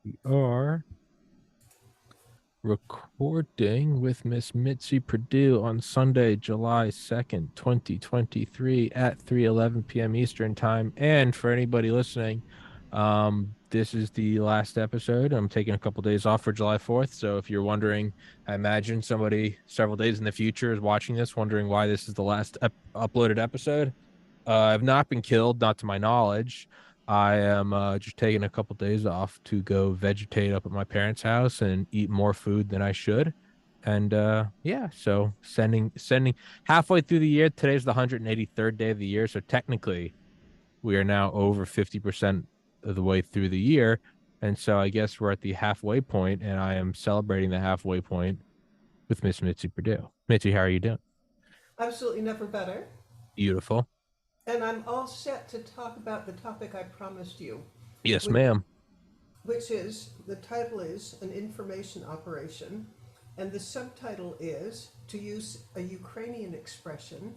We are recording with Miss Mitzi Perdue on Sunday, July 2nd, 2023 at 3:11 p.m. Eastern Time. And for anybody listening, this is the last episode. I'm taking a couple days off for July 4th. So if you're wondering, I imagine somebody several days in the future is watching this, wondering why this is the last uploaded episode. I've not been killed, not to my knowledge. I am just taking a couple days off to go vegetate up at my parents' house and eat more food than I should. And yeah, so sending halfway through the year. Today's the 183rd day of the year, so technically we are now over 50% of the way through the year. And so I guess we're at the halfway point, and I am celebrating the halfway point with Miss Mitzi Perdue. Mitzi, how are you doing? Absolutely never better. Beautiful. And I'm all set to talk about the topic I promised you, Yes, which, ma'am. which is the title is An Information Operation, and the subtitle is, to use a Ukrainian expression,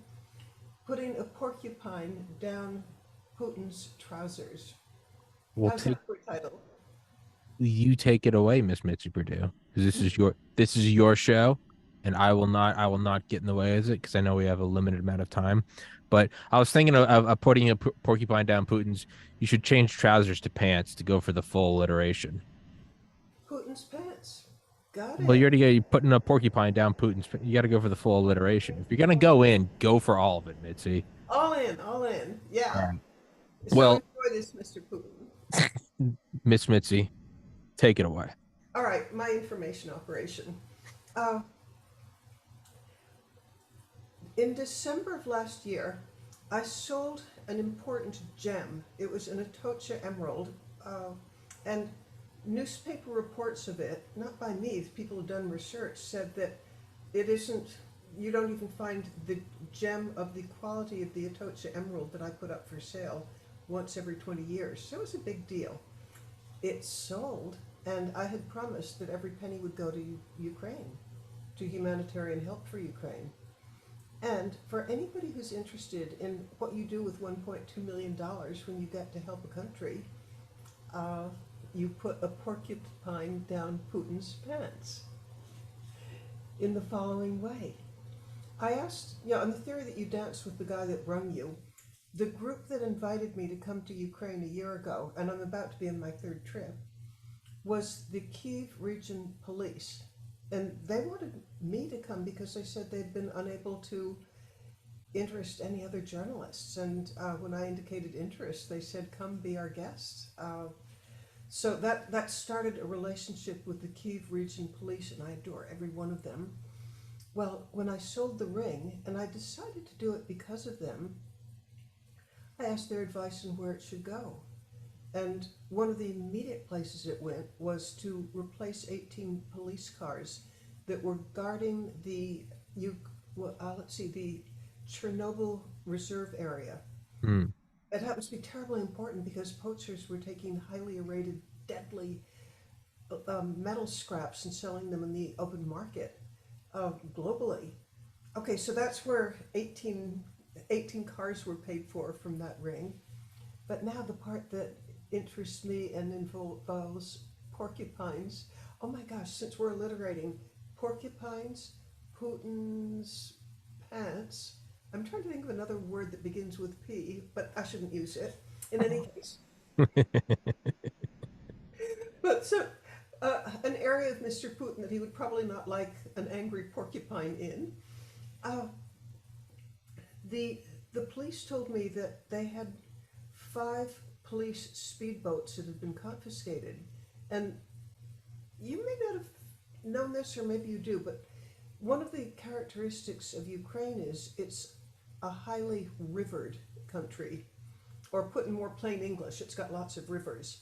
putting a porcupine down Putin's trousers. We'll How's take that for a title? you take it away, Miss Mitzi Purdue, because this is your show, and I will not get in the way of it because I know we have a limited amount of time. But I was thinking of putting a porcupine down Putin's. You should change trousers to pants to go for the full alliteration. Putin's pants. Got Well, it. you're putting a porcupine down Putin's. You got to go for the full alliteration. If you're gonna go in, go for all of it, Mitzi. All in, all in. All Yeah. right. So Well, enjoy this, Mr. Putin. Miss Mitzi, take it away. All right, my information operation. Uh, In December of last year, I sold an important gem. It was an Atocha emerald, and newspaper reports of it, not by me, people who've done research, said that it isn't, you don't even find the gem of the quality of the Atocha emerald that I put up for sale once every 20 years. So it was a big deal. It sold, and I had promised that every penny would go to Ukraine, to humanitarian help for Ukraine. And for anybody who's interested in what you do with $1.2 million dollars when you get to help a country, uh, you put a porcupine down Putin's pants in the following way. I asked, on the theory that you danced with the guy that rung you, the group that invited me to come to Ukraine a year ago, and I'm about to be on my third trip, was the Kiev Region Police. And they wanted me to come because they said they'd been unable to interest any other journalists. And when I indicated interest, they said, "Come be our guest." So that started a relationship with the Kiev Region Police, and I adore every one of them. Well, when I sold the ring, and I decided to do it because of them, I asked their advice on where it should go. And one of the immediate places it went was to replace 18 police cars that were guarding let's see, the Chernobyl reserve area. Hmm. It happens to be terribly important because poachers were taking highly irradiated, deadly metal scraps and selling them in the open market globally. Okay, so that's where 18 cars were paid for from that ring. But now the part that interests me and involves porcupines. Oh my gosh, since we're alliterating porcupines, Putin's pants. I'm trying to think of another word that begins with P, but I shouldn't use it. In any case, but so an area of Mr. Putin that he would probably not like an angry porcupine in. Uh, the the police told me that they had 5 police speedboats that had been confiscated, and you may not have known this, or maybe you do, but one of the characteristics of Ukraine is it's a highly rivered country, or put in more plain English, it's got lots of rivers.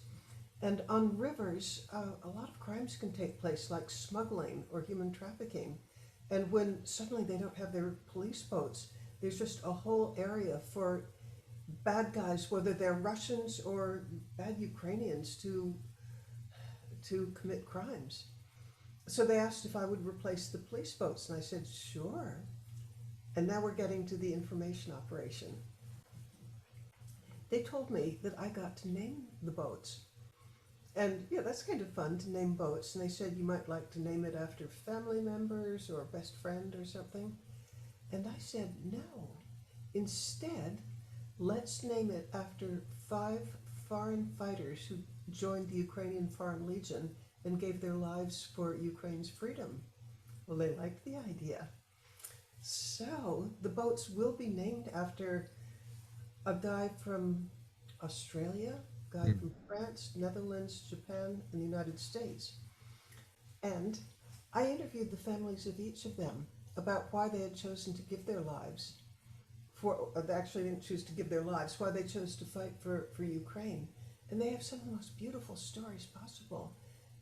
And on rivers, a lot of crimes can take place, like smuggling or human trafficking. And when suddenly they don't have their police boats, there's just a whole area for bad guys, whether they're Russians or bad Ukrainians, to commit crimes. So they asked if I would replace the police boats, and I said, sure. And now we're getting to the information operation. They told me that I got to name the boats. And yeah, that's kind of fun to name boats. And they said you might like to name it after family members or a best friend or something. And I said, no. Instead, let's name it after 5 foreign fighters who joined the Ukrainian Foreign Legion and gave their lives for Ukraine's freedom. Well, they liked the idea. So the boats will be named after a guy from Australia, a guy Mm. from France, Netherlands, Japan, and the United States. And I interviewed the families of each of them about why they had chosen to give their lives for, they actually didn't choose to give their lives, why they chose to fight for Ukraine. And they have some of the most beautiful stories possible.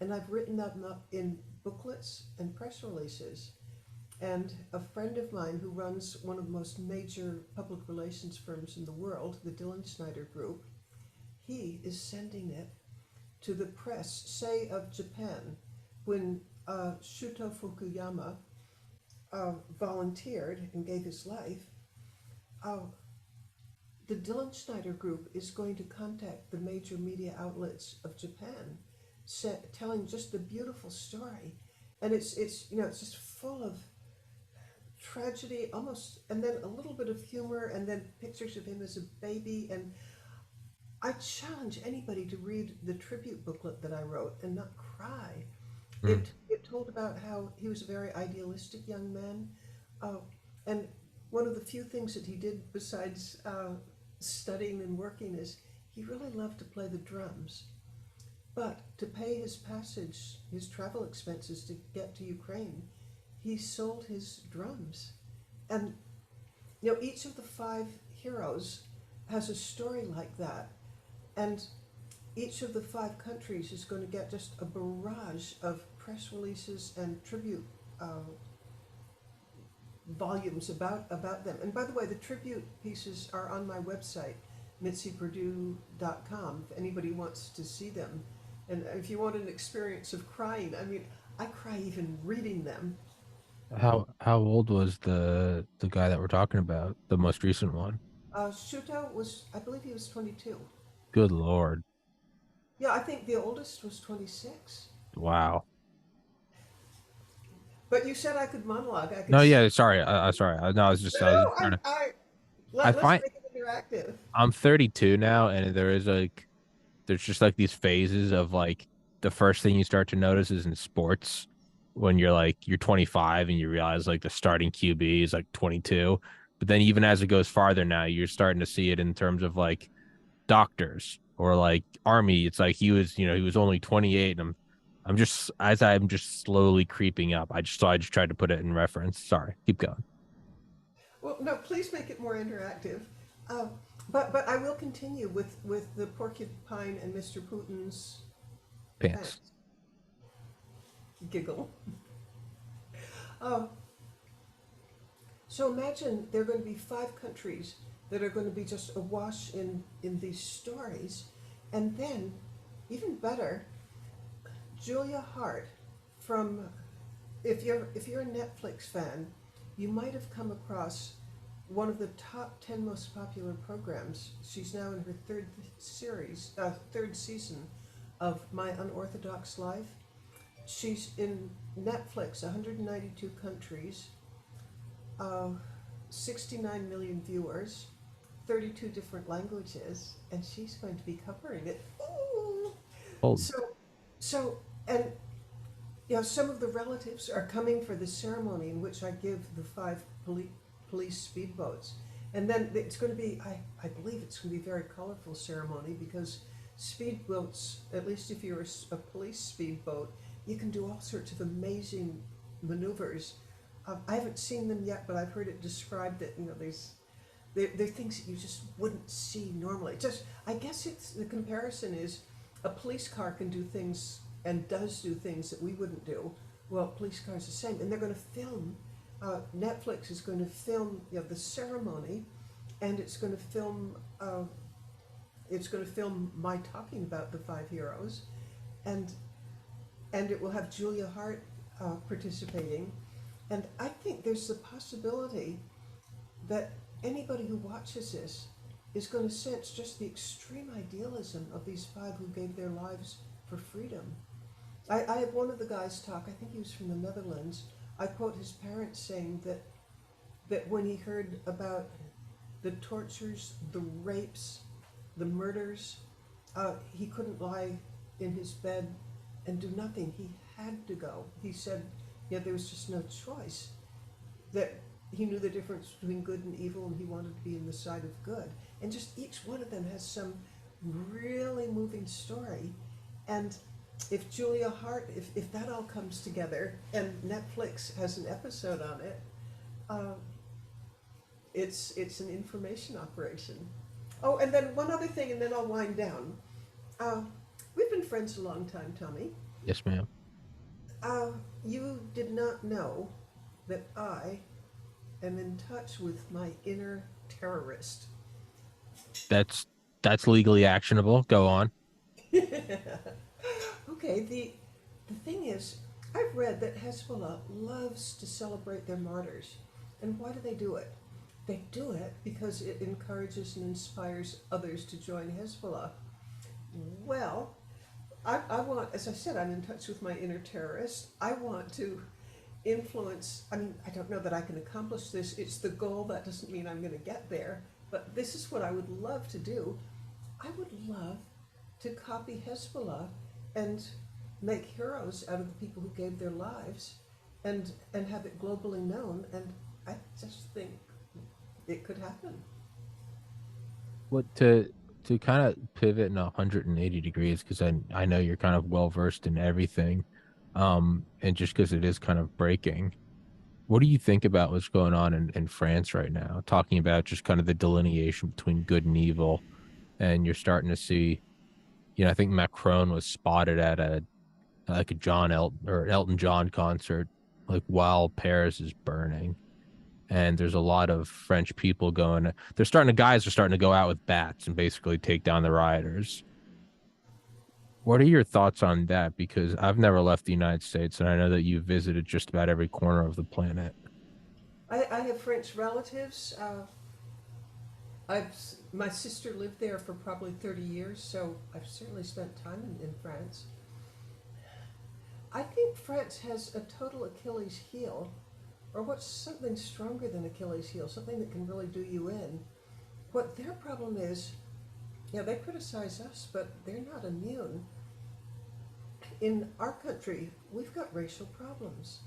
And I've written them up in booklets and press releases. And a friend of mine who runs one of the most major public relations firms in the world, the Dylan Schneider Group, he is sending it to the press, say of Japan, when Shuto Fukuyama volunteered and gave his life. Uh, the Dylan Schneider Group is going to contact the major media outlets of Japan, telling just the beautiful story, and it's it's just full of tragedy, almost, and then a little bit of humor, and then pictures of him as a baby. And I challenge anybody to read the tribute booklet that I wrote and not cry. Mm. It told about how he was a very idealistic young man, uh, and one of the few things that he did besides studying and working is he really loved to play the drums. But to pay his passage, his travel expenses to get to Ukraine, he sold his drums. And each of the 5 heroes has a story like that. And each of the 5 countries is going to get just a barrage of press releases and tribute volumes about them. And by the way, the tribute pieces are on my website, mitzyperdue.com, if anybody wants to see them. And if you want an experience of crying, I mean, I cry even reading them. How old was the guy that we're talking about, the most recent one? Shuto was, I believe he was 22. Good Lord. Yeah, I think the oldest was 26. Wow. But you said I could monologue. I could. No, yeah, sorry. Sorry. No, I was No, just trying to I let's find make it interactive. I'm 32 now, and there's just like these phases of like the first thing you start to notice is in sports when you're 25 and you realize like the starting QB is like 22. But then even as it goes farther now, you're starting to see it in terms of like doctors or like army. It's like he was only 28, and I'm just slowly creeping up. I just tried to put it in reference. Sorry. Keep going. Well, no, please make it more interactive. Uh, but I will continue with the porcupine and Mr. Putin's Pants. pants. Giggle. Uh, so imagine there are going to be 5 countries that are going to be just awash in these stories, and then, even better, Julia Hart from, if you're a Netflix fan, you might have come across one of the top 10 most popular programs. She's now in her third season of My Unorthodox Life. She's in Netflix, 192 countries, uh, 69 million viewers, 32 different languages, and she's going to be covering it. Ooh. Hold. So, so, and some of the relatives are coming for the ceremony in which I give the 5 police speedboats. And then it's going to be, I believe it's going to be a very colorful ceremony, because speedboats, at least if you're a police speedboat, you can do all sorts of amazing maneuvers. I haven't seen them yet, but I've heard it described that, they're things that you just wouldn't see normally. Just, I guess the comparison is a police car can do things and does do things that we wouldn't do. Well, police cars are the same, and they're going to film. Netflix is going to film the ceremony, and it's going to film. It's going to film my talking about the 5 heroes, and it will have Julia Hart participating, and I think there's the possibility that anybody who watches this is going to sense just the extreme idealism of these five who gave their lives for freedom. I had one of the guys talk, I think he was from the Netherlands. I quote his parents saying that when he heard about the tortures, the rapes, the murders, he couldn't lie in his bed and do nothing. He had to go. He said, yeah, there was just no choice. That he knew the difference between good and evil, and he wanted to be in the side of good. And just each one of them has some really moving story. And if Julia Hart, if that all comes together, and Netflix has an episode on it, uh, it's an information operation. Oh, and then one other thing, and then I'll wind down. Uh, we've been friends a long time, Tommy. Yes, ma'am. Uh, you did not know that I am in touch with my inner terrorist. That's that's legally actionable. Go on. Okay, the thing is, I've read that Hezbollah loves to celebrate their martyrs. And why do they do it? They do it because it encourages and inspires others to join Hezbollah. Well, I want, as I said, I'm in touch with my inner terrorist. I want to influence, I mean, I don't know that I can accomplish this. It's the goal. That doesn't mean I'm going to get there. But this is what I would love to do. I would love to copy Hezbollah and make heroes out of the people who gave their lives and have it globally known. And I just think it could happen. What to kind of pivot in 180 degrees, because I know you're kind of well versed in everything, and just because it is kind of breaking. What do you think about what's going on in France right now? Talking about just kind of the delineation between good and evil, and you're starting to see, I think Macron was spotted at a like a John Elton or Elton John concert, like while Paris is burning. And there's a lot of French people going. Guys are starting to go out with bats and basically take down the rioters. What are your thoughts on that? Because I've never left the United States, and I know that you've visited just about every corner of the planet. I have French relatives. I've my sister lived there for probably 30 years, so I've certainly spent time in France. I think France has a total Achilles heel, or what's something stronger than Achilles heel, something that can really do you in. What their problem is, yeah, they criticize us, but they're not immune. In our country, we've got racial problems,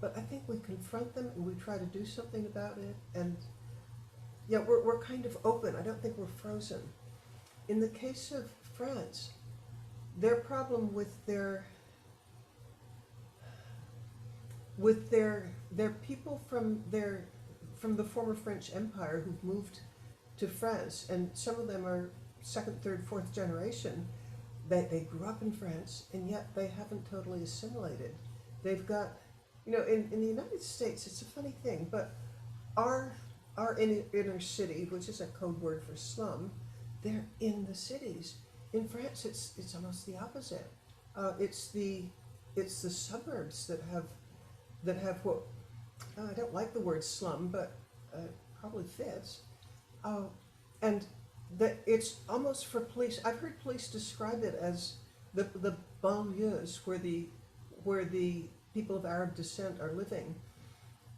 but I think we confront them and we try to do something about it. And yeah, we're kind of open. I don't think we're frozen. In the case of France, their problem with their people from the former French Empire who've moved to France, and some of them are second, third, fourth generation. They grew up in France, and yet they haven't totally assimilated. They've got, in the United States, it's a funny thing, but our inner city, which is a code word for slum, they're in the cities. In France, it's almost the opposite. It's the suburbs that have what I don't like the word slum, but probably fits. And that it's almost for police. I've heard police describe it as the banlieues where the people of Arab descent are living.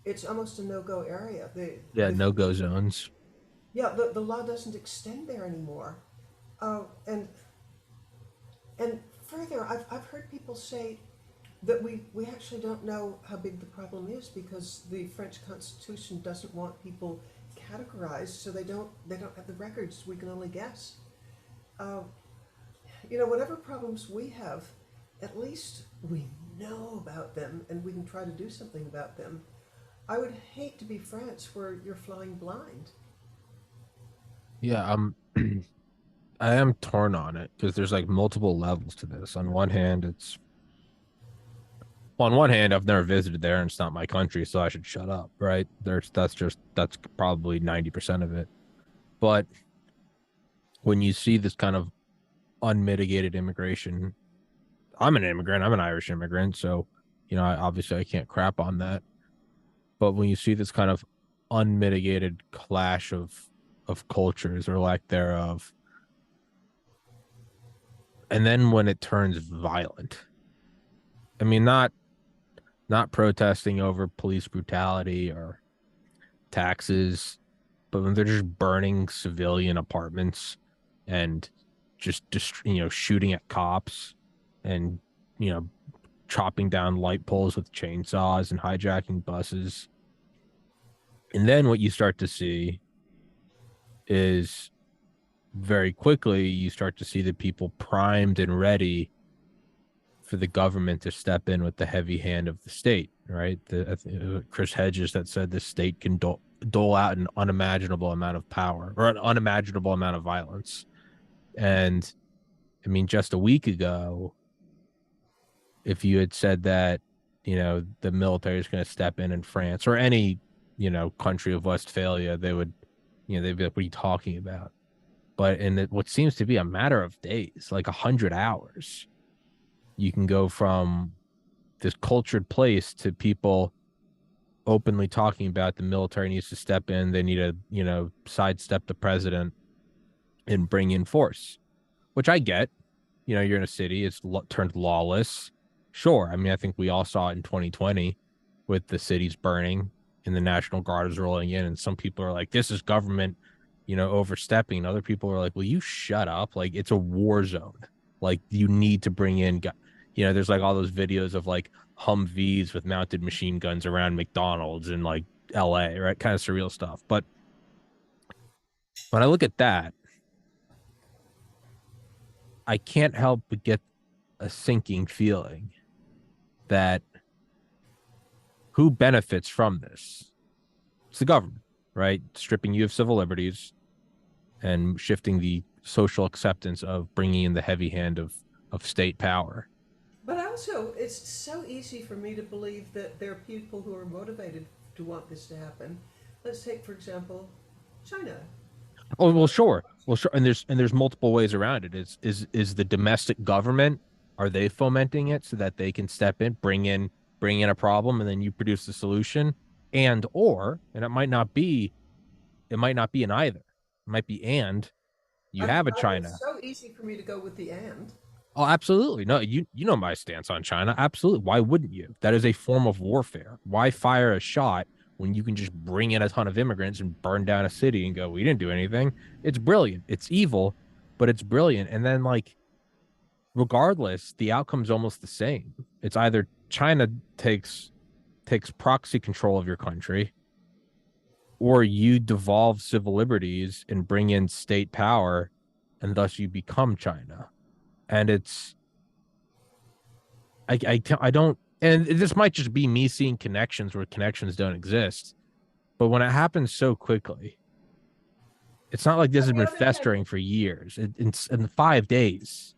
It's almost a no-go area. Yeah, no-go zones. Yeah, the law doesn't extend there anymore. And further, I've heard people say that we actually don't know how big the problem is because the French Constitution doesn't want people categorized, so they don't have the records. We can only guess. Uh, whatever problems we have, at least we know about them and we can try to do something about them. I would hate to be France where you're flying blind. Yeah, I am torn on it because there's like multiple levels to this. On one hand, I've never visited there and it's not my country, so I should shut up, right? That's probably 90% of it. But when you see this kind of unmitigated immigration, I'm an immigrant, I'm an Irish immigrant, so obviously I can't crap on that. But when you see this kind of unmitigated clash of of cultures or lack thereof. And then when it turns violent, I mean, not protesting over police brutality or taxes, but when they're just burning civilian apartments and just shooting at cops and you know chopping down light poles with chainsaws and hijacking buses. And then what you start to see is very quickly you start to see the people primed and ready for the government to step in with the heavy hand of the state, right? Chris Hedges that said the state can dole out an unimaginable amount of power or an unimaginable amount of violence. And I mean, just a week ago, if you had said that, the military is going to step in France or any, country of Westphalia, they would, they'd be like, what are you talking about? But in what seems to be a matter of days, like 100 hours, you can go from this cultured place to people openly talking about the military needs to step in. They need to, sidestep the president and bring in force, which I get. You're in a city, it's turned lawless. Sure. I mean, I think we all saw it in 2020 with the cities burning and the National Guard is rolling in. And some people are like, this is government, overstepping. And other people are like, will you shut up? Like, it's a war zone. Like, you need to bring in, there's like all those videos of like Humvees with mounted machine guns around McDonald's in like LA, right? Kind of surreal stuff. But when I look at that, I can't help but get a sinking feeling that who benefits from this? It's the government, right? Stripping you of civil liberties and shifting the social acceptance of bringing in the heavy hand of state power. But also, it's so easy for me to believe that there are people who are motivated to want this to happen. Let's take, for example, China. Oh well, Uh, sure, well sure, and there's multiple ways around it. Is the domestic government, are they fomenting it so that they can step in, bring in a problem, and then you produce the solution, and it might not be an either. It might be and you have a it's China. so easy for me to go with the and. Oh, absolutely. No, you know my stance on China. Absolutely. Why wouldn't you? That is a form of warfare. Why fire a shot when you can just bring in a ton of immigrants and burn down a city and go, we didn't do anything? It's brilliant. It's evil, but it's brilliant. And then like regardless, the outcome's almost the same. It's either China takes proxy control of your country, or you devolve civil liberties and bring in state power, and thus you become China. And I don't, and this might just be me seeing connections where connections don't exist. But when it happens so quickly, it's not like this On has the been other hand, festering for years. It's in 5 days.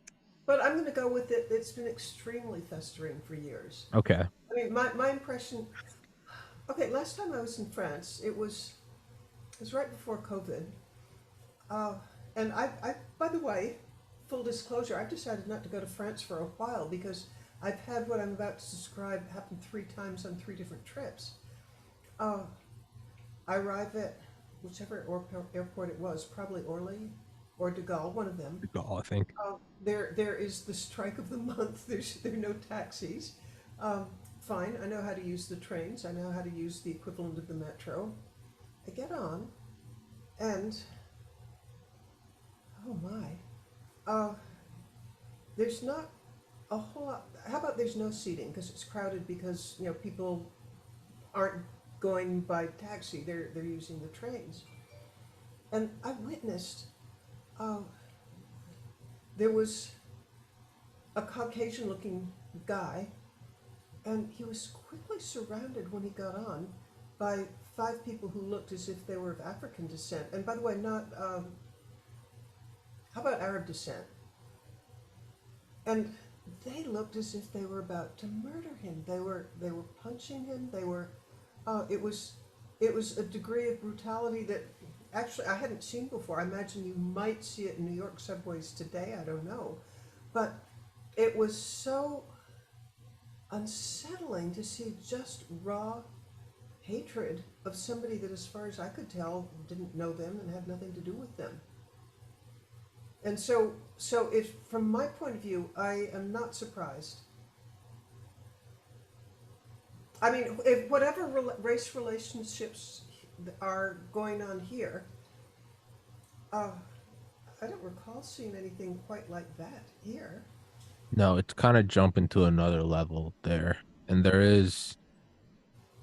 but I'm going to go with it. It's been extremely festering for years. Okay. I mean, my impression. Okay, last time I was in France, it was right before COVID. Uh, and by the way, full disclosure, I've decided not to go to France for a while because I've had what I'm about to describe happen 3 times on 3 different trips. Uh, I arrive at whichever airport it was, probably Orly or De Gaulle, one of them. I think. There is the strike of the month. There are no taxis. Um, Fine, I know how to use the trains. I know how to use the equivalent of the metro. I get on, and oh my, uh, there's not a whole lot. How about there's no seating because it's crowded because people aren't going by taxi. They're using the trains, and I witnessed. Uh, there was a Caucasian-looking guy, and he was quickly surrounded when he got on by 5 people who looked as if they were of African descent. And by the way, not how about Arab descent? And they looked as if they were about to murder him. They were punching him. They were. It was a degree of brutality that actually I hadn't seen before. I imagine you might see it in New York subways today. I don't know, but it was so unsettling to see just raw hatred of somebody that, as far as I could tell, didn't know them and had nothing to do with them. And so if, from my point of view, I am not surprised. I mean, if whatever race relationships are going on here, uh, I don't recall seeing anything quite like that here. No, it's kind of jumping to another level there. And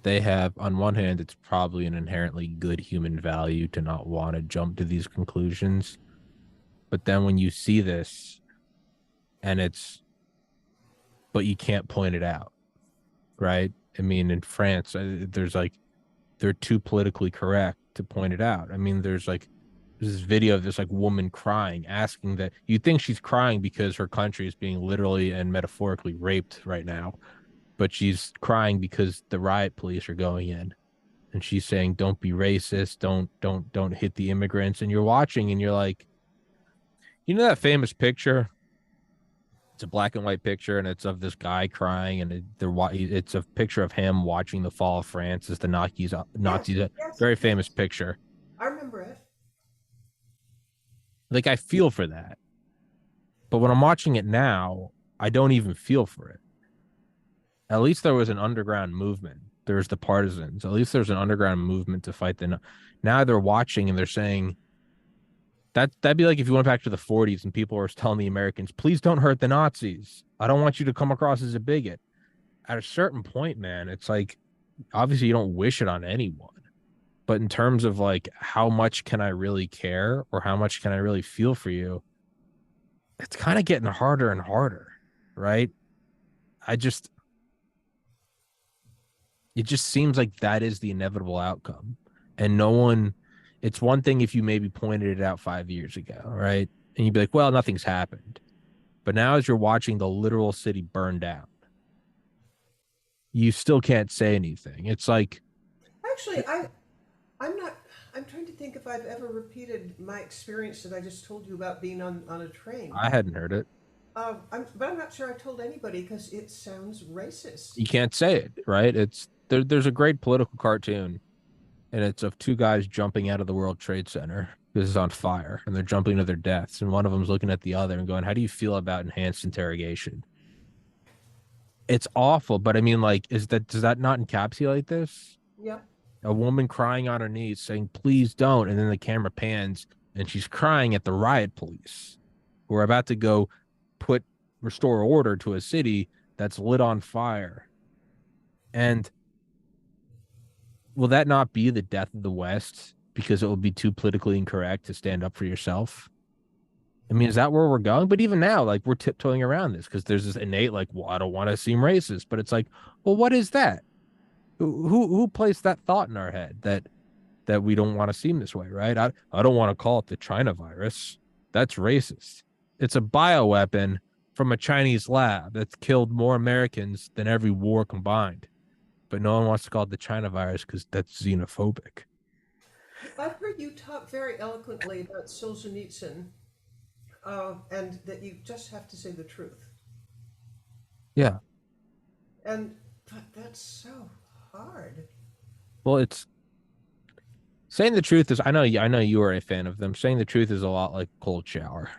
they have, on one hand, it's probably an inherently good human value to not want to jump to these conclusions. But then when you see this and but you can't point it out, right? I mean, in France, they're too politically correct to point it out. I mean, there's this video of this like woman crying, asking that you think she's crying because her country is being literally and metaphorically raped right now, but she's crying because the riot police are going in, and she's saying, "Don't be racist, don't hit the immigrants." And you're watching, and you're like, you know that famous picture? It's a black and white picture, and it's of this guy crying, and it's a picture of him watching the fall of France as the Yes, Nazis. yes, Very yes. famous picture. I remember it. Like I feel for that, but when I'm watching it now, I don't even feel for it. At least there was an underground movement. There's the partisans. At least there's an underground movement to fight the. Now they're watching and they're saying that'd be like if you went back to the 40s and people were telling the Americans, please don't hurt the Nazis. I don't want you to come across as a bigot. At a certain point, man, it's like obviously you don't wish it on anyone. But in terms of like how much can I really care or how much can I really feel for you, it's kind of getting harder and harder, right? I just it just seems like that is the inevitable outcome. And no one, it's one thing if you maybe pointed it out 5 years ago, right? And you'd be like, well, nothing's happened. But now, as you're watching the literal city burn down, you still can't say anything. It's like, Actually, I'm not. I'm trying to think if I've ever repeated my experience that I just told you about being on a train. I hadn't heard it. But I'm not sure I told anybody because it sounds racist. You can't say it, right? There's a great political cartoon, and it's of two guys jumping out of the World Trade Center. This is on fire, and they're jumping to their deaths. And one of them's looking at the other and going, how do you feel about enhanced interrogation? It's awful, but I mean, like, does that not encapsulate this? Yeah. A woman crying on her knees saying, please don't. And then the camera pans and she's crying at the riot police who are about to go put restore order to a city that's lit on fire. And will that not be the death of the West because it will be too politically incorrect to stand up for yourself? I mean, is that where we're going? But even now, like we're tiptoeing around this because there's this innate, like, well, I don't want to seem racist, but it's like, well, what is that? Who placed that thought in our head that we don't want to seem this way, right? I don't want to call it the China virus. That's racist. It's a bioweapon from a Chinese lab that's killed more Americans than every war combined. But no one wants to call it the China virus because that's xenophobic. I've heard you talk very eloquently about Solzhenitsyn, and that you just have to say the truth. Yeah. And but that's so hard. Well, it's saying the truth is I know you are a fan of them. Saying the truth is a lot like cold shower.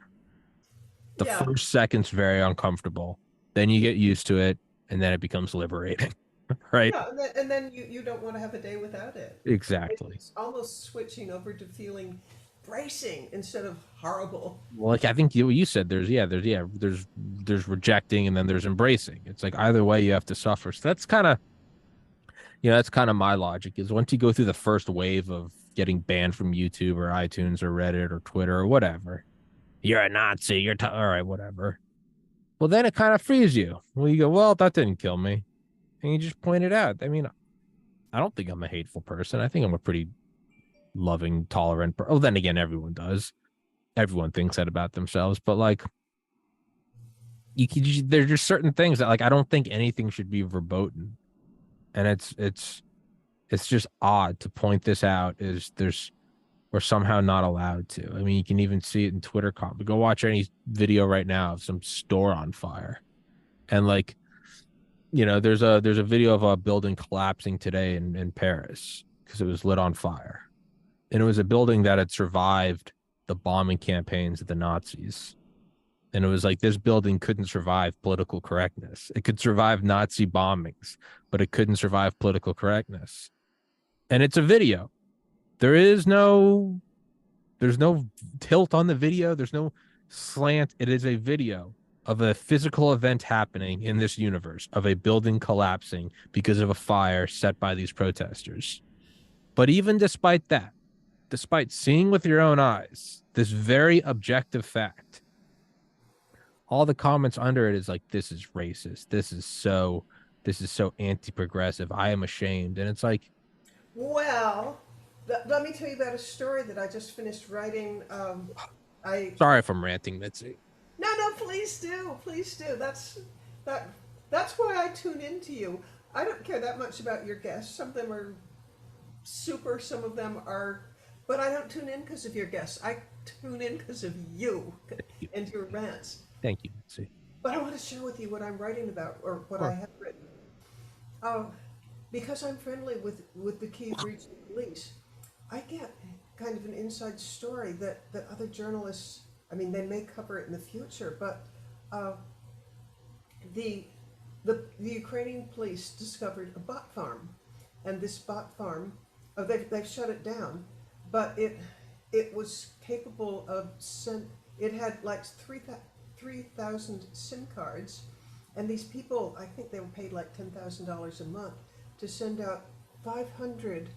The Yeah. first second's very uncomfortable. Then you get used to it, and then it becomes liberating. Right? Yeah, and then you don't want to have a day without it. Exactly. It's almost switching over to feeling bracing instead of horrible. Well, like I think you said there's rejecting and then there's embracing. It's like either way you have to suffer. So that's kind of my logic is once you go through the first wave of getting banned from YouTube or iTunes or Reddit or Twitter or whatever, you're a Nazi, all right, whatever. Well, then it kind of frees you. Well, you go, well, that didn't kill me. And you just point it out. I mean, I don't think I'm a hateful person. I think I'm a pretty loving, tolerant. Oh, then again, everyone does. Everyone thinks that about themselves, but like, there's just certain things that like I don't think anything should be verboten, and it's just odd to point this out. Is we're somehow not allowed to. I mean, you can even see it in Twitter comment. Go watch any video right now of some store on fire, and like there's a video of a building collapsing today in Paris because it was lit on fire. And it was a building that had survived the bombing campaigns of the Nazis. And it was like this building couldn't survive political correctness. It could survive Nazi bombings, but it couldn't survive political correctness. And it's a video. There is no there's no tilt on the video. There's no slant. It is a video of a physical event happening in this universe of a building collapsing because of a fire set by these protesters. But even despite that, despite seeing with your own eyes this very objective fact, all the comments under it is like, this is racist. This is so anti-progressive. I am ashamed. And it's like, Well, let me tell you about a story that I just finished writing. I sorry if I'm ranting, Mitzi. No, please do, please do. That that's why I tune into you. I don't care that much about your guests. Some of them are super, some of them are, but I don't tune in because of your guests. I tune in because of you Thank you. and your rants. Thank you, Mitzi. But I want to share with you what I'm writing about or what I Sure. have written. Uh, because I'm friendly with the Kyiv Regional Police, I get kind of an inside story that other journalists, I mean, they may cover it in the future, but uh, the, the Ukrainian police discovered a bot farm, and this bot farm, they've shut it down, but it was capable of it had like 3,000 SIM cards, and these people, I think they were paid like $10,000 a month to send out 500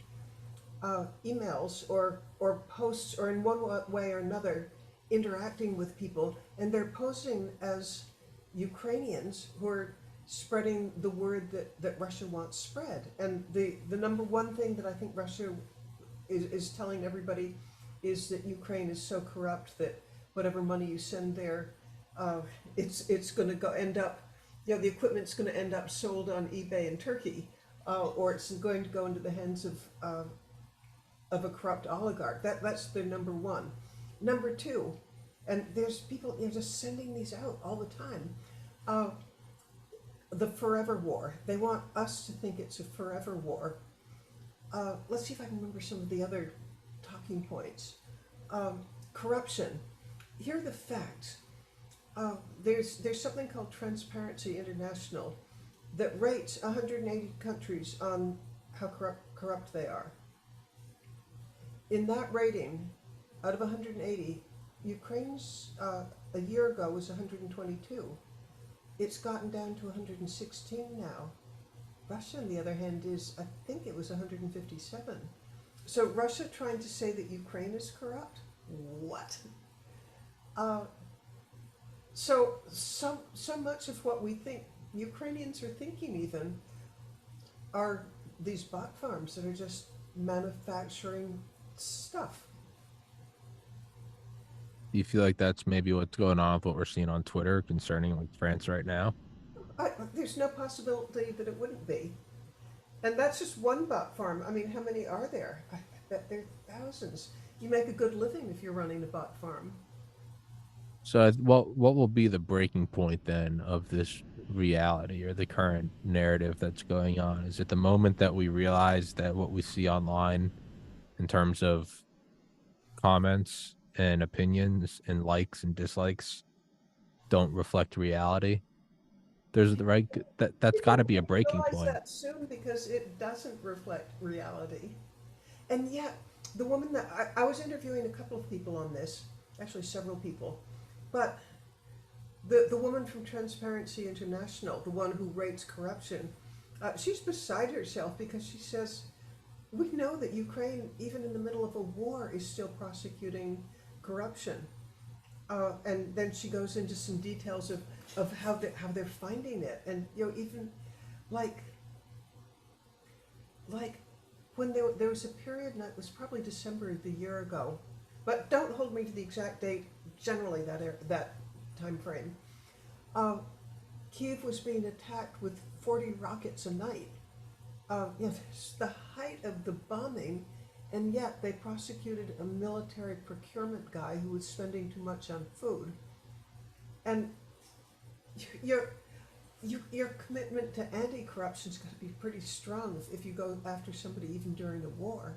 emails or posts, or in one way or another interacting with people, and they're posing as Ukrainians who are spreading the word that Russia wants spread. And the number one thing that I think Russia is telling everybody is that Ukraine is so corrupt that whatever money you send there, it's going to end up, the equipment's going to end up sold on eBay in Turkey, or it's going to go into the hands of a corrupt oligarch. That's their number one. Number two, and there's people, they're just sending these out all the time. The forever war. They want us to think it's a forever war. Let's see if I can remember some of the other talking points. Corruption. Here are the facts. There's something called Transparency International that rates 180 countries on how corrupt they are. In that rating, out of 180, Ukraine's a year ago was 122. It's gotten down to 116 now. Russia, on the other hand, I think it was 157. So Russia trying to say that Ukraine is corrupt? What? So much of what we think Ukrainians are thinking even are these bot farms that are just manufacturing stuff. Do you feel like that's maybe what's going on with what we're seeing on Twitter concerning like France right now? There's no possibility that it wouldn't be. And that's just one bot farm. I mean, how many are there? I bet there are thousands. You make a good living if you're running a bot farm. So, what will be the breaking point then of this reality or the current narrative that's going on? Is it the moment that we realize that what we see online in terms of comments and opinions and likes and dislikes don't reflect reality? There's the right that's got People to be a will breaking realize point. that soon because it doesn't reflect reality. And yet, the woman that I was interviewing a couple of people on this, actually several people, but the woman from Transparency International, the one who rates corruption, she's beside herself because she says, we know that Ukraine, even in the middle of a war, is still prosecuting corruption. And then she goes into some details of how they're finding it. And, even like when there was a period, and it was probably December of the year ago, but don't hold me to the exact date, generally that time frame. Kyiv was being attacked with 40 rockets a night. It's the height of the bombing, and yet they prosecuted a military procurement guy who was spending too much on food. And you're your commitment to anti-corruption's got to be pretty strong if you go after somebody even during a war.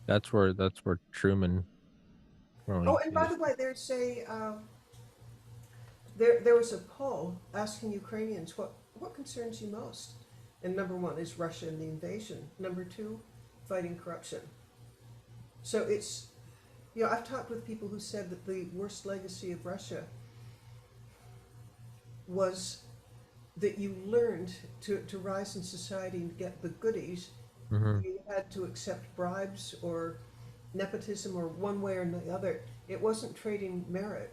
That's where Truman Oh, really and by is. the way, there was a poll asking Ukrainians what concerns you most, and number one is Russia and the invasion. Number two, fighting corruption. So it's, I've talked with people who said that the worst legacy of Russia was that you learned to rise in society and get the goodies. Hmm. You had to accept bribes or nepotism or one way or the other. It wasn't trading merit.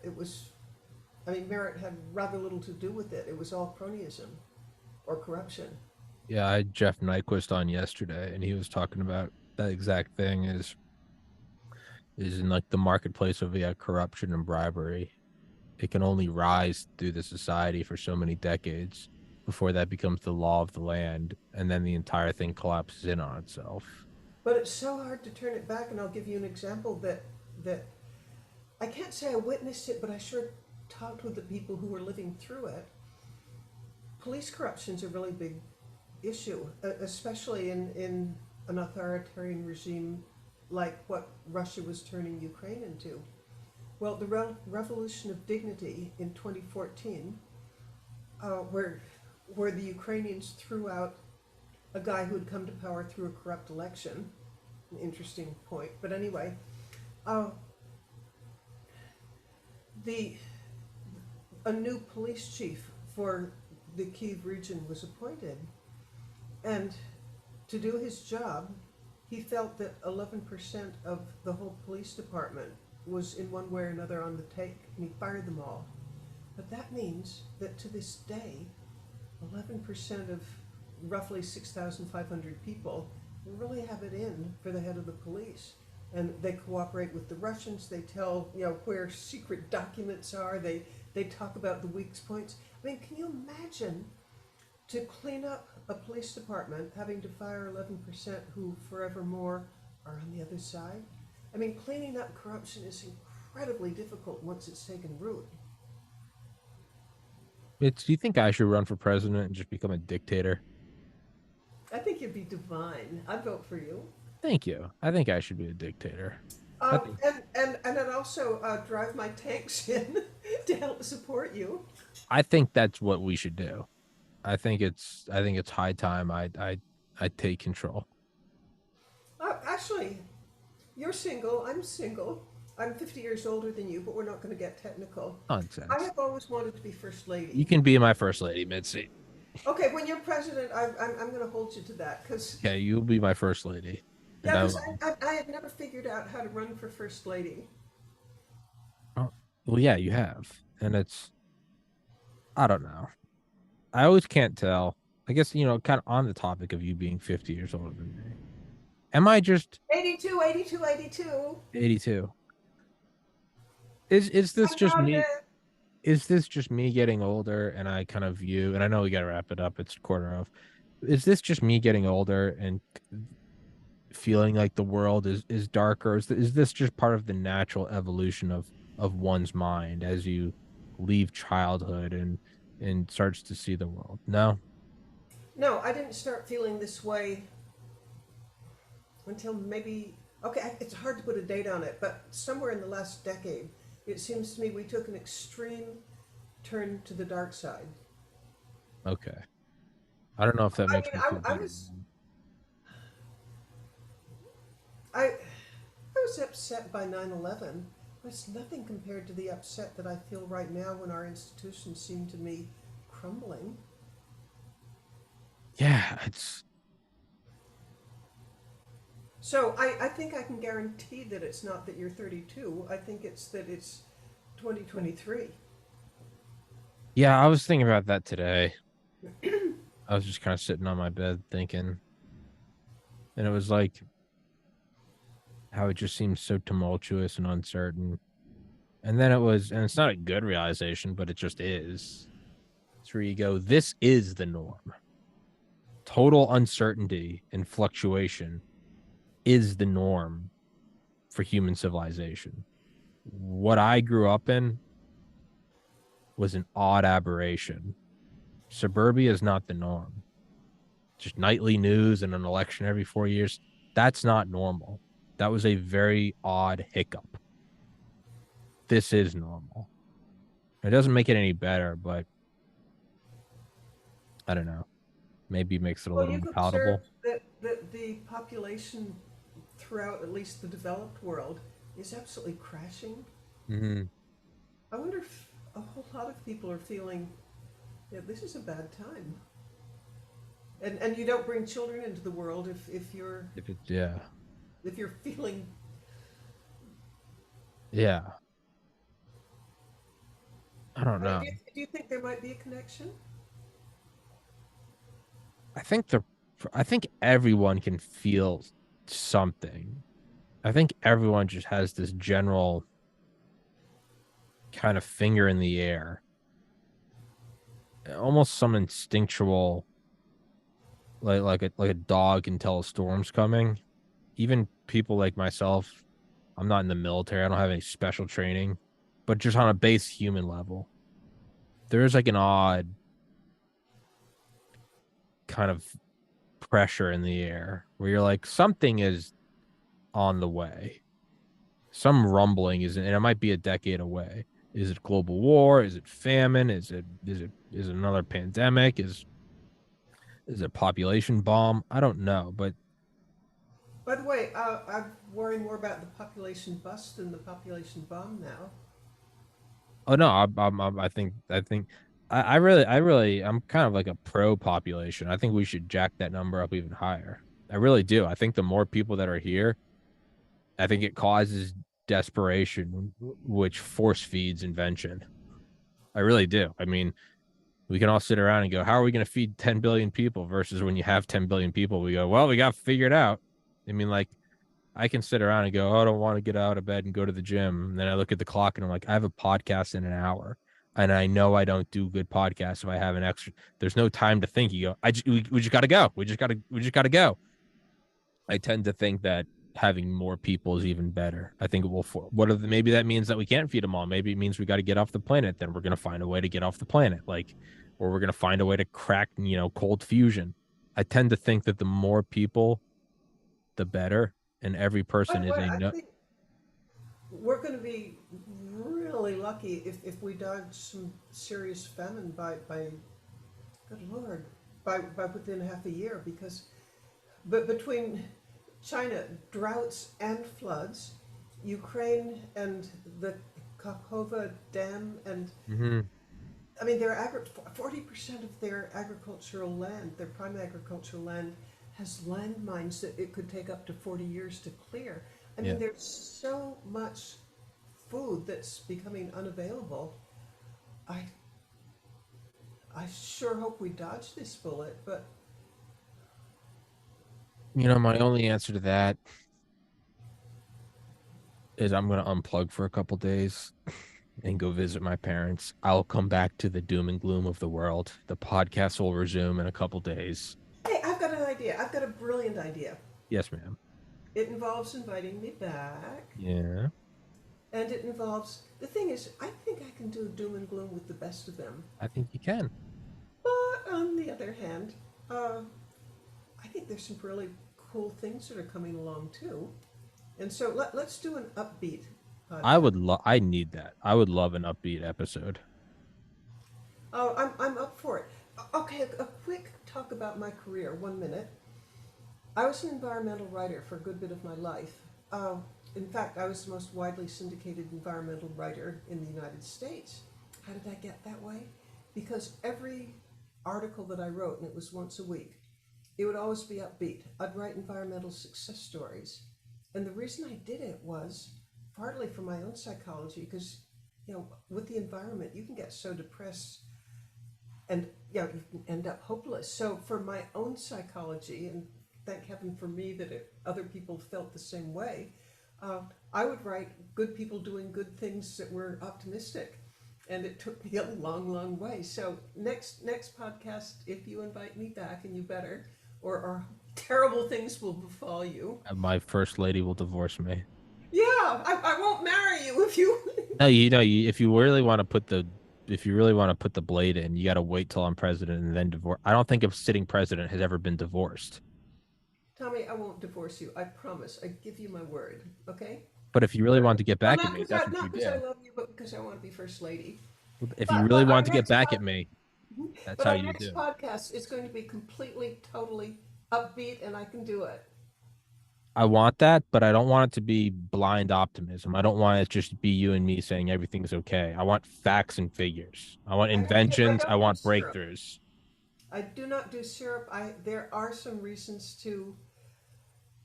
Merit had rather little to do with it. It was all cronyism or corruption. Yeah, I had Jeff Nyquist on yesterday, and he was talking about that exact thing is in like the marketplace of corruption and bribery. It can only rise through the society for so many decades before that becomes the law of the land, and then the entire thing collapses in on itself. But it's so hard to turn it back, and I'll give you an example that I can't say I witnessed it, but I sure talked with the people who were living through it. Police corruption is a really big issue, especially in an authoritarian regime like what Russia was turning Ukraine into. Well, the Revolution of Dignity in 2014, where the Ukrainians threw out a guy who had come to power through a corrupt election. An interesting point, but anyway, uh, the a new police chief for the Kiev region was appointed, and to do his job, he felt that 11% of the whole police department was in one way or another on the take, and he fired them all. But that means that to this day, 11% of roughly 6,500 people really have it in for the head of the police. And they cooperate with the Russians. They tell, where secret documents are. They talk about the weak points. I mean, can you imagine to clean up a police department having to fire 11% who forevermore are on the other side? I mean, cleaning up corruption is incredibly difficult once it's taken root. Do you think I should run for president and just become a dictator? I think you'd be divine. I'd vote for you. Thank you. I think I should be a dictator. I think And I'd also drive my tanks in to help support you. I think that's what we should do. I think it's high time I take control. Actually, you're single. I'm single. I'm 50 years older than you, but we're not going to get technical. I Nonsense. have always wanted to be first You lady. can be my first lady, Mitzi. Okay, when you're president, I'm going to hold you to that because Okay, you'll be my first lady, and yeah, I because will. I had never figured out how to run for first lady. Oh, well, yeah, you have, and I don't know. I always can't tell. I guess kind of on the topic of you being 50 years older than me. Am I just 82, 82, 82. 82? Is this I just got me? it. Is this just me getting older and I kind of view, and I know we got to wrap it up, it's quarter of. Is this just me getting older and feeling like the world is darker? Is this just part of the natural evolution of one's mind as you leave childhood and starts to see the world? No. No, I didn't start feeling this way until maybe, okay, it's hard to put a date on it, but somewhere in the last decade, it seems to me we took an extreme turn to the dark side. Okay. I don't know if that I makes mean, me feel I better. was, I was upset by 9/11. But it's nothing compared to the upset that I feel right now when our institutions seem to me crumbling. Yeah, it's So I think I can guarantee that it's not that you're 32. I think it's that it's 2023. yeah, I was thinking about that today. I was just kind of sitting on my bed thinking, and it was like how it just seems so tumultuous and uncertain. And then and it's not a good realization, but it just is. It's where you go, this is the norm. Total uncertainty and fluctuation is the norm for human civilization. What I grew up in was an odd aberration. Suburbia is not the norm. Just nightly news and an election every 4 years. That's not normal. That was a very odd hiccup. This is normal. It doesn't make it any better, but I don't know. Maybe it makes it a Well, little you've more palatable. observed that the population throughout at least the developed world is absolutely crashing. Mm-hmm. I wonder if a whole lot of people are feeling, yeah, this is a bad time. And you don't bring children into the world if you're If it's yeah, if you're feeling. yeah. I don't know. Do you think there might be a connection? I think the I think everyone can feel something. I think everyone just has this general kind of finger in the air, almost some instinctual, like a dog can tell a storm's coming. Even people like myself, I'm not in the military. I don't have any special training, but just on a base human level, there is like an odd kind of pressure in the air where you're like something is on the way. Some rumbling is, and it might be a decade away. Is it global war? Is it famine? Is it another pandemic? Is it population bomb? I don't know, but By the way, I'm worrying more about the population bust than the population bomb now. oh no, I think I'm kind of like a pro population. I think we should jack that number up even higher. I really do. I think the more people that are here, I think it causes desperation, which force feeds invention. I really do. I mean, we can all sit around and go, how are we going to feed 10 billion people versus when you have 10 billion people, we go, well, we got to figure it out. I mean, like, I can sit around and go, oh, I don't want to get out of bed and go to the gym. And then I look at the clock and I'm like, I have a podcast in an hour. And I know I don't do good podcasts if I have an extra. There's no time to think. You go, we just got to go. We just got to go. I tend to think that having more people is even better. I think it will. Maybe that means that we can't feed them all. Maybe it means we got to get off the planet. Then we're gonna find a way to get off the planet, or we're gonna find a way to crack, cold fusion. I tend to think that the more people, the better, and every By person the is way, a I no. think we're going to be really lucky if we dodge some serious famine by good lord, by within half a year because but between China droughts and floods, Ukraine and the Kakhovka Dam, and Mm-hmm. I mean, 40% of their agricultural land, their prime agricultural land, has landmines that it could take up to 40 years to clear. I Yeah, mean, there's so much food that's becoming unavailable. I I sure hope we dodge this bullet, but my only answer to that is I'm gonna unplug for a couple days and go visit my parents. I'll come back to the doom and gloom of the world. The podcast will resume in a couple days. hey, I've got an idea. I've got a brilliant idea. Yes, ma'am. It involves inviting me back, Yeah, and it involves the thing is, I think I can do doom and gloom with the best of them. I think you can. But on the other hand, uh, I think there's some really cool things that are coming along too. And so let's do an upbeat podcast. I need that. I would love an upbeat episode. Oh, I'm up for it. Okay, a quick talk about my career. 1 minute. I was an environmental writer for a good bit of my life. In fact, I was the most widely syndicated environmental writer in the United States. How did I get that way? Because every article that I wrote, and it was once a week, it would always be upbeat. I'd write environmental success stories. And the reason I did it was partly for my own psychology, because, with the environment, you can get so depressed and, you can end up hopeless. So for my own psychology, and thank heaven for me that other people felt the same way, I would write good people doing good things that were optimistic. And it took me a long, long way. So next podcast, if you invite me back, and you better, or terrible things will befall you. My first lady will divorce me. Yeah, I won't marry you if you. No, if you really want to put the if you really want to put the blade in, you got to wait till I'm president and then divorce. I don't think a sitting president has ever been divorced. Tommy, I won't divorce you. I promise. I give you my word. Okay? But if you really want to get Well, back at me, that's what you not because I do. love you, but because I want to be first lady. If you really Our want to get next back at pod, me, that's but how our you next do. podcast is going to be completely, totally upbeat, and I can do it. I want that, but I don't want it to be blind optimism. I don't want it just be you and me saying everything's okay. I want facts and figures. I want I inventions. I don't do want syrup. breakthroughs. I do not do syrup. There are some reasons to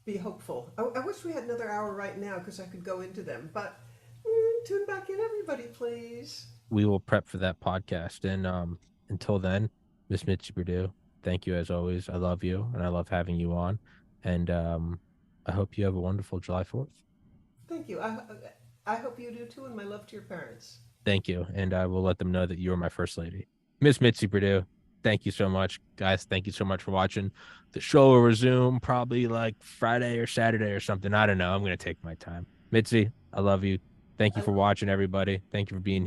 be hopeful. I wish we had another hour right now because I could go into them. But tune back in, everybody, please. We will prep for that podcast. And until then, Miss Mitzi Perdue, thank you as always. I love you and I love having you on. And I hope you have a wonderful July 4th. Thank you. I hope you do too, and my love to your parents. Thank you. And I will let them know that you are my first lady. Miss Mitzi Perdue, thank you so much. Guys, thank you so much for watching. The show will resume probably like Friday or Saturday or something. I don't know. I'm going to take my time. Mitzi, I love you. Thank you I for love you. watching, everybody. Thank you for being here.